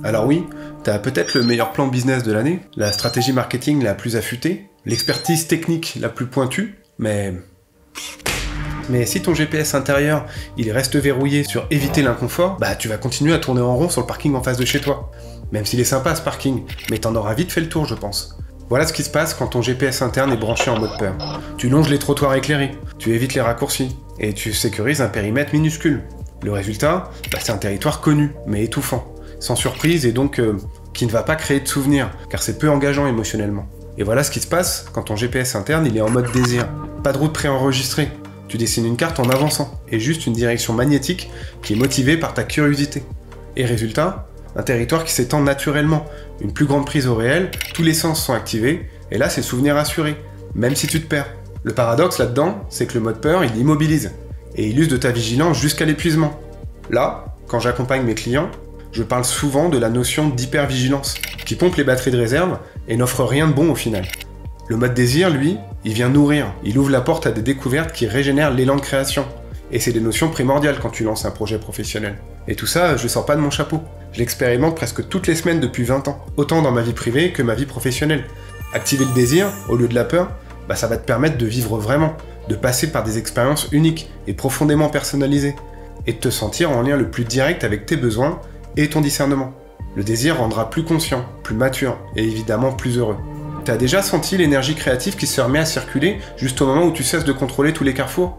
Alors oui, t'as peut-être le meilleur plan business de l'année, la stratégie marketing la plus affûtée, l'expertise technique la plus pointue, mais si ton GPS intérieur, il reste verrouillé sur éviter l'inconfort, bah tu vas continuer à tourner en rond sur le parking en face de chez toi. Même s'il est sympa ce parking, mais t'en auras vite fait le tour je pense. Voilà ce qui se passe quand ton GPS interne est branché en mode peur. Tu longes les trottoirs éclairés, tu évites les raccourcis, et tu sécurises un périmètre minuscule. Le résultat, bah, c'est un territoire connu, mais étouffant, sans surprise et donc qui ne va pas créer de souvenirs, car c'est peu engageant émotionnellement. Et voilà ce qui se passe quand ton GPS interne il est en mode désir. Pas de route préenregistrée. Tu dessines une carte en avançant, et juste une direction magnétique qui est motivée par ta curiosité. Et résultat, un territoire qui s'étend naturellement, une plus grande prise au réel, tous les sens sont activés, et là c'est souvenir assuré, même si tu te perds. Le paradoxe là-dedans, c'est que le mode peur, il immobilise, et il use de ta vigilance jusqu'à l'épuisement. Là, quand j'accompagne mes clients, je parle souvent de la notion d'hypervigilance, qui pompe les batteries de réserve et n'offre rien de bon au final. Le mode désir, lui, il vient nourrir, il ouvre la porte à des découvertes qui régénèrent l'élan de création. Et c'est des notions primordiales quand tu lances un projet professionnel. Et tout ça, je le sors pas de mon chapeau. Je l'expérimente presque toutes les semaines depuis 20 ans, autant dans ma vie privée que ma vie professionnelle. Activer le désir, au lieu de la peur, bah ça va te permettre de vivre vraiment, de passer par des expériences uniques et profondément personnalisées, et de te sentir en lien le plus direct avec tes besoins et ton discernement. Le désir rendra plus conscient, plus mature et évidemment plus heureux. T'as déjà senti l'énergie créative qui se remet à circuler juste au moment où tu cesses de contrôler tous les carrefours?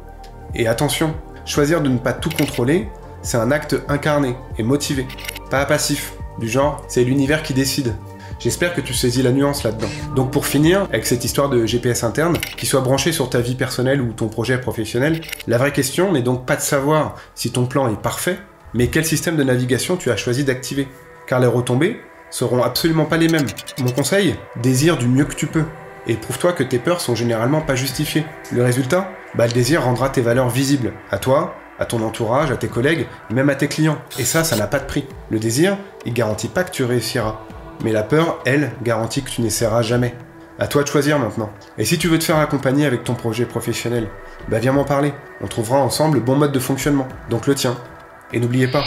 Et attention, choisir de ne pas tout contrôler, c'est un acte incarné et motivé, pas passif, du genre c'est l'univers qui décide. J'espère que tu saisis la nuance là-dedans. Donc pour finir, avec cette histoire de GPS interne, qui soit branché sur ta vie personnelle ou ton projet professionnel, la vraie question n'est donc pas de savoir si ton plan est parfait, mais quel système de navigation tu as choisi d'activer. Car les retombées seront absolument pas les mêmes. Mon conseil, désire du mieux que tu peux. Et prouve-toi que tes peurs sont généralement pas justifiées. Le résultat, bah le désir rendra tes valeurs visibles. À toi, à ton entourage, à tes collègues, même à tes clients. Et ça n'a pas de prix. Le désir, il garantit pas que tu réussiras. Mais la peur, elle, garantit que tu n'essaieras jamais. À toi de choisir maintenant. Et si tu veux te faire accompagner avec ton projet professionnel, bah viens m'en parler. On trouvera ensemble le bon mode de fonctionnement. Donc le tien. Et n'oubliez pas,